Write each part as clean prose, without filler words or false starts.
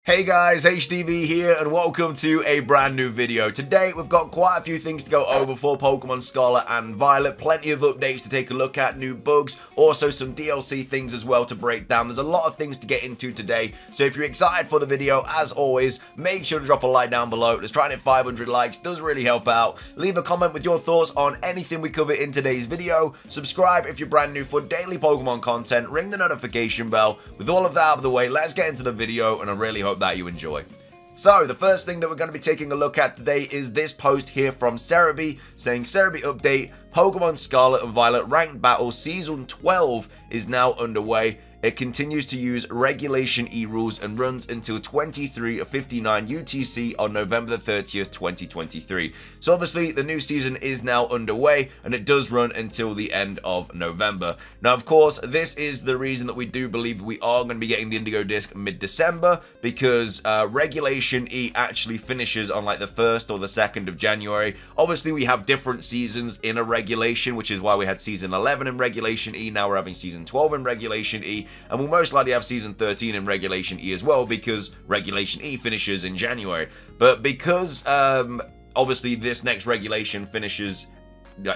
Hey guys, HDV here and welcome to a brand new video. Today we've got quite a few things to go over for Pokemon Scarlet and Violet, plenty of updates to take a look at, new bugs, also some DLC things as well to break down. There's a lot of things to get into today, so if you're excited for the video, as always, make sure to drop a like down below. Let's try and hit 500 likes, does really help out. Leave a comment with your thoughts on anything we cover in today's video. Subscribe if you're brand new for daily Pokemon content, ring the notification bell. With all of that out of the way, let's get into the video and I really hope that you enjoy. So, the first thing that we're going to be taking a look at today is this post here from Serebii saying, Serebii update, Pokemon Scarlet and Violet Ranked Battle Season 12 is now underway. It continues to use Regulation E rules and runs until 23:59 UTC on November the 30th, 2023. So obviously the new season is now underway and it does run until the end of November. Now of course this is the reason that we do believe we are going to be getting the Indigo Disc mid-December, because Regulation E actually finishes on like the 1st or the 2nd of January. Obviously we have different seasons in a Regulation, which is why we had Season 11 in Regulation E, now we're having Season 12 in Regulation E. And we'll most likely have Season 13 in Regulation E as well, because Regulation E finishes in January. But because, obviously, this next Regulation finishes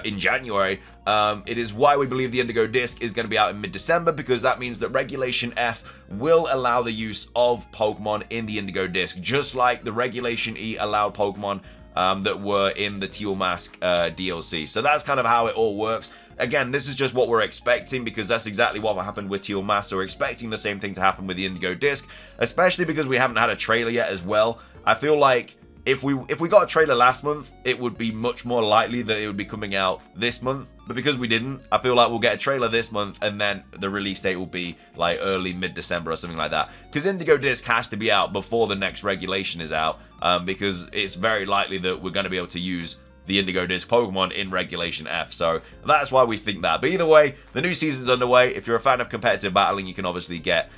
in January, it is why we believe the Indigo Disc is going to be out in mid-December, because that means that Regulation F will allow the use of Pokemon in the Indigo Disc, just like the Regulation E allowed Pokemon that were in the Teal Mask DLC. So that's kind of how it all works. Again, this is just what we're expecting, because that's exactly what happened with Teal Mask, so we're expecting the same thing to happen with the Indigo Disc, especially because we haven't had a trailer yet as well. I feel like if we got a trailer last month, it would be much more likely that it would be coming out this month, but because we didn't, I feel like we'll get a trailer this month and then the release date will be like early mid-December or something like that, because Indigo Disc has to be out before the next Regulation is out, because it's very likely that we're going to be able to use the Indigo Disc Pokemon in Regulation F, so that's why we think that. But either way, the new season's underway. If you're a fan of competitive battling, you can obviously get,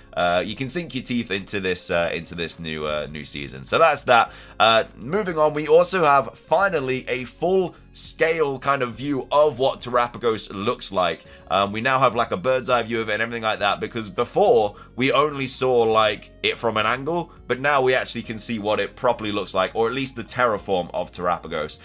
you can sink your teeth into this new season. So that's that. Moving on, we also have finally a full scale kind of view of what Terapagos looks like. We now have like a bird's eye view of it and everything like that, because before we only saw like it from an angle, but now we actually can see what it properly looks like, or at least the Terraform of Terapagos.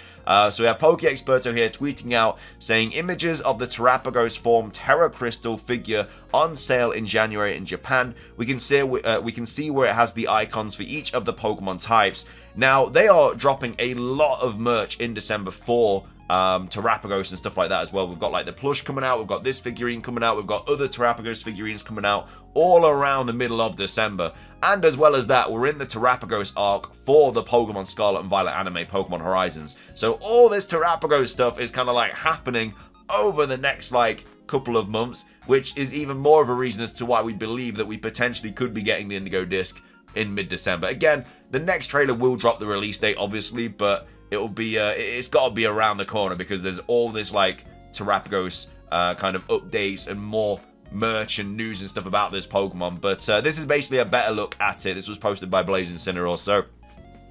So we have PokeExperto here tweeting out saying, images of the Terapagos form Terra Crystal figure on sale in January in Japan. We can see where it has the icons for each of the Pokemon types. Now, they are dropping a lot of merch in December for Terapagos and stuff like that as well. We've got like the plush coming out, we've got this figurine coming out, we've got other Terapagos figurines coming out all around the middle of December. And as well as that, we're in the Terapagos arc for the Pokemon Scarlet and Violet anime, Pokemon Horizons. So all this Terapagos stuff is kind of like happening over the next like couple of months, which is even more of a reason as to why we believe that we potentially could be getting the Indigo Disc in mid-December. Again, the next trailer will drop the release date, obviously, but it'll be it's got to be around the corner, because there's all this like Terapagos kind of updates and more merch and news and stuff about this Pokemon. But this is basically a better look at it. This was posted by BlazeIncineroar, so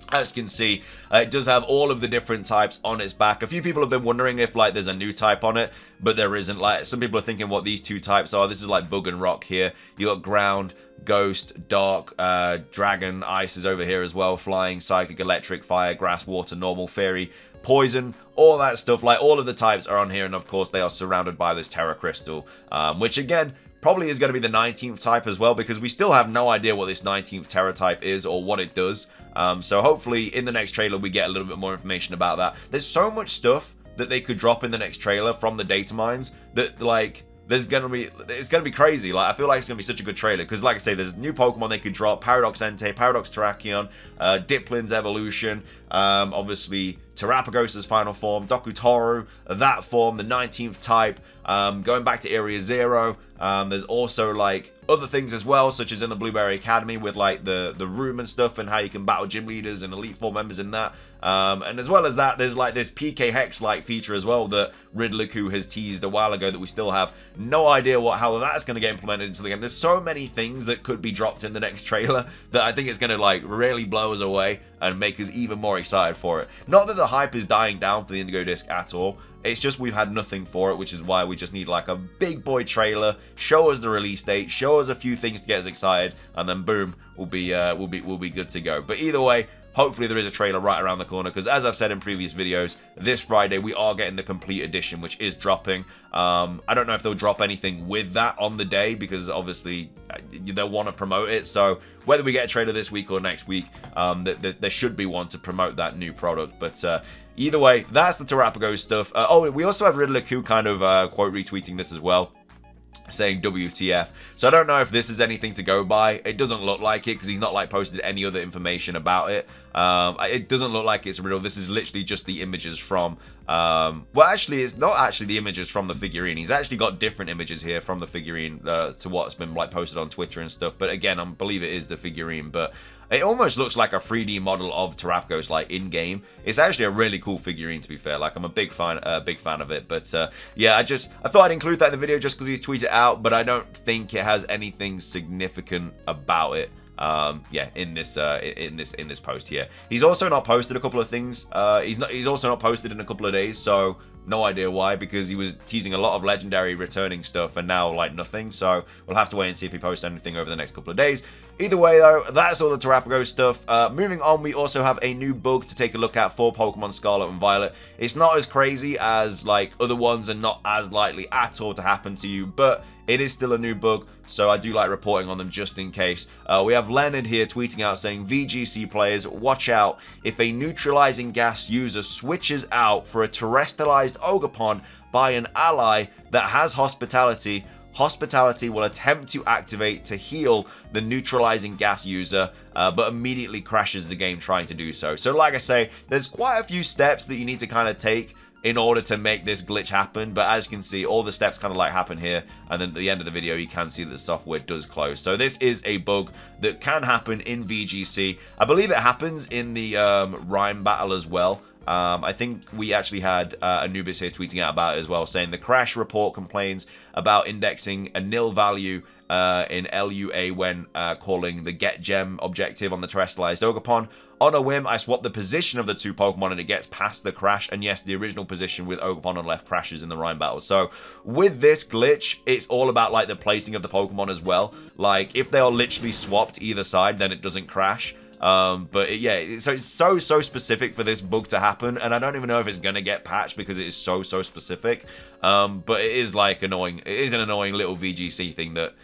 as you can see, it does have all of the different types on its back. A few people have been wondering if like there's a new type on it, but there isn't. Like, some people are thinking what these two types are. This is like Bug and Rock here. You got Ground, Ghost, Dark, Dragon, Ice is over here as well, Flying, Psychic, Electric, Fire, Grass, Water, Normal, Fairy, Poison, all that stuff. Like, all of the types are on here, and of course they are surrounded by this Terra Crystal, which again probably is going to be the 19th type as well, because we still have no idea what this 19th Terra type is or what it does. So hopefully in the next trailer we get a little bit more information about that. There's so much stuff that they could drop in the next trailer from the data mines that like it's gonna be crazy. Like, I feel like it's gonna be such a good trailer, because like I say, there's new Pokemon they could drop: Paradox Entei, Paradox Terrakion, Diplin's evolution, obviously Terapagos' final form, Dokutoru, that form, the 19th type, going back to Area Zero. There's also like other things as well, such as in the Blueberry Academy with like the room and stuff, and how you can battle gym leaders and Elite Four members in that. And as well as that, there's like this PK Hex-like feature as well that Riddler-Ku has teased a while ago that we still have no idea how that's going to get implemented into the game. There's so many things that could be dropped in the next trailer that I think it's going to like really blow us away and make us even more excited for it. Not that the hype is dying down for the Indigo Disc at all. It's just we've had nothing for it, which is why we just need like a big boy trailer, show us the release date, show us a few things to get us excited, and then boom, we'll be good to go. But either way, hopefully there is a trailer right around the corner, because as I've said in previous videos, this Friday we are getting the complete edition, which is dropping. I don't know if they'll drop anything with that on the day, because obviously they'll want to promote it. So whether we get a trailer this week or next week, there should be one to promote that new product. But either way, that's the Terrapago stuff. Oh, we also have Riddler Q kind of quote retweeting this as well, saying WTF. So I don't know if this is anything to go by. It doesn't look like it, because he's not like posted any other information about it. It doesn't look like it's real. This is literally just the images from well, actually it's not actually the images from the figurine. He's actually got different images here from the figurine to what's been like posted on Twitter and stuff. But again, I believe it is the figurine, but it almost looks like a 3D model of Terrapagos like in game. It's actually a really cool figurine, to be fair. Like, I'm a big fan of it. But yeah, I thought I'd include that in the video just because he's tweeted it out, but I don't think it has anything significant about it. Yeah, in this post here. He's also not posted a couple of things. He's also not posted in a couple of days, so no idea why, because he was teasing a lot of legendary returning stuff and now like nothing. So we'll have to wait and see if he posts anything over the next couple of days. Either way though, that's all the Terrapago stuff. Moving on, we also have a new bug to take a look at for Pokemon Scarlet and Violet. It's not as crazy as like other ones and not as likely at all to happen to you, but it is still a new bug, so I do like reporting on them just in case. We have Leonard here tweeting out saying, VGC players, watch out. If a neutralizing gas user switches out for a terrestrialized Ogerpon by an ally that has Hospitality, Hospitality will attempt to activate to heal the neutralizing gas user, but immediately crashes the game trying to do so. So like I say, there's quite a few steps that you need to kind of take in order to make this glitch happen, but as you can see, all the steps kind of like happen here, and then at the end of the video you can see that the software does close. So this is a bug that can happen in VGC. I believe it happens in the Rhyme battle as well. I think we actually had Anubis here tweeting out about it as well, saying the crash report complains about indexing a nil value in LUA when calling the Get Gem objective on the terrestrialized Ogerpon. On a whim, I swapped the position of the two Pokemon and it gets past the crash, and yes, the original position with Ogerpon on left crashes in the Rhyme battle. So with this glitch, it's all about like the placing of the Pokemon as well. Like if they are literally swapped either side, then it doesn't crash. But yeah, so it's so specific for this bug to happen, and I don't even know if it's gonna get patched because it is so specific. But it is like annoying. It is an annoying little VGC thing that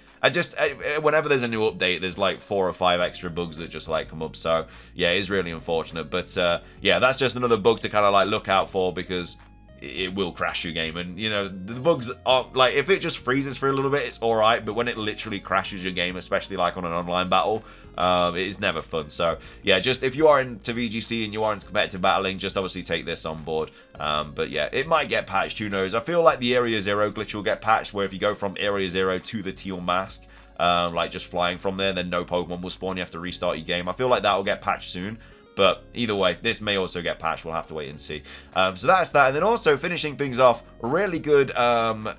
whenever there's a new update, there's like 4 or 5 extra bugs that just like come up. So yeah, it is really unfortunate. But yeah, that's just another bug to kind of like look out for, because it will crash your game. And you know, the bugs are like, if it just freezes for a little bit, it's alright, but when it literally crashes your game, especially like on an online battle, it is never fun. So yeah, just if you are into VGC and you are into competitive battling, just obviously take this on board. But yeah, it might get patched, who knows. I feel like the Area Zero glitch will get patched, where if you go from Area Zero to the teal mask, like just flying from there, then no Pokemon will spawn, you have to restart your game. I feel like that will get patched soon. But either way, this may also get patched. We'll have to wait and see. So that's that. And then also finishing things off, really good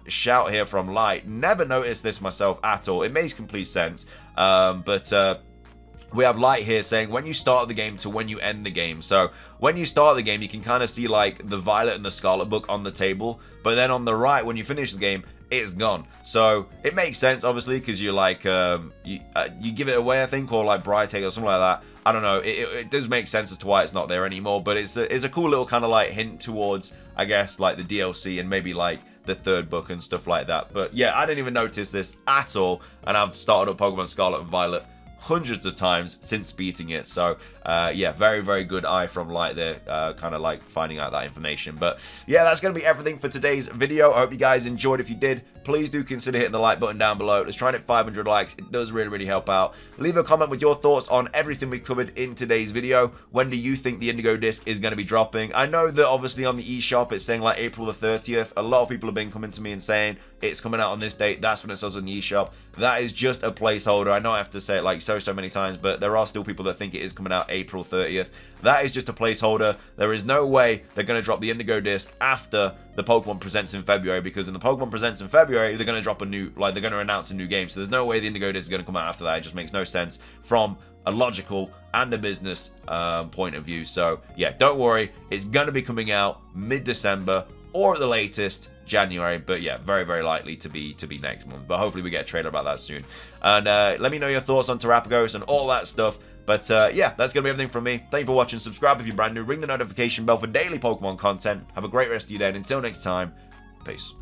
shout here from Light. Never noticed this myself at all. It makes complete sense. We have Light here saying when you start the game to when you end the game. So when you start the game, you can kind of see like the Violet and the Scarlet book on the table. But then on the right, when you finish the game, it's gone. So it makes sense, obviously, because you're like, you give it away, I think, or like Brightek or something like that. I don't know. It does make sense as to why it's not there anymore. But it's a cool little kind of like hint towards, I guess, like the DLC and maybe like the third book and stuff like that. But yeah, I didn't even notice this at all. And I've started up Pokemon Scarlet and Violet hundreds of times since beating it. So yeah, very good eye from Light there, kind of like finding out that information. But yeah, that's going to be everything for today's video. I hope you guys enjoyed. If you did, please do consider hitting the like button down below. Let's try and hit 500 likes. It does really help out. Leave a comment with your thoughts on everything we covered in today's video. When do you think the Indigo Disc is going to be dropping? I know that obviously on the eShop it's saying like April the 30th. A lot of people have been coming to me and saying it's coming out on this date. That's when it says on the eShop. That is just a placeholder. I know I have to say it like so many times, but there are still people that think it is coming out April 30th. That is just a placeholder. There is no way they're going to drop the Indigo Disc after the Pokemon Presents in February, because in the Pokemon Presents in February, they're going to drop a new, like they're going to announce a new game. So there's no way the Indigo Disc is going to come out after that. It just makes no sense from a logical and a business point of view. So yeah, don't worry. It's going to be coming out mid-December or at the latest January, but yeah, very, very likely to be next month. But hopefully we get a trailer about that soon. And let me know your thoughts on Terapagos and all that stuff. But yeah, that's going to be everything from me. Thank you for watching. Subscribe if you're brand new. Ring the notification bell for daily Pokemon content. Have a great rest of your day. And until next time, peace.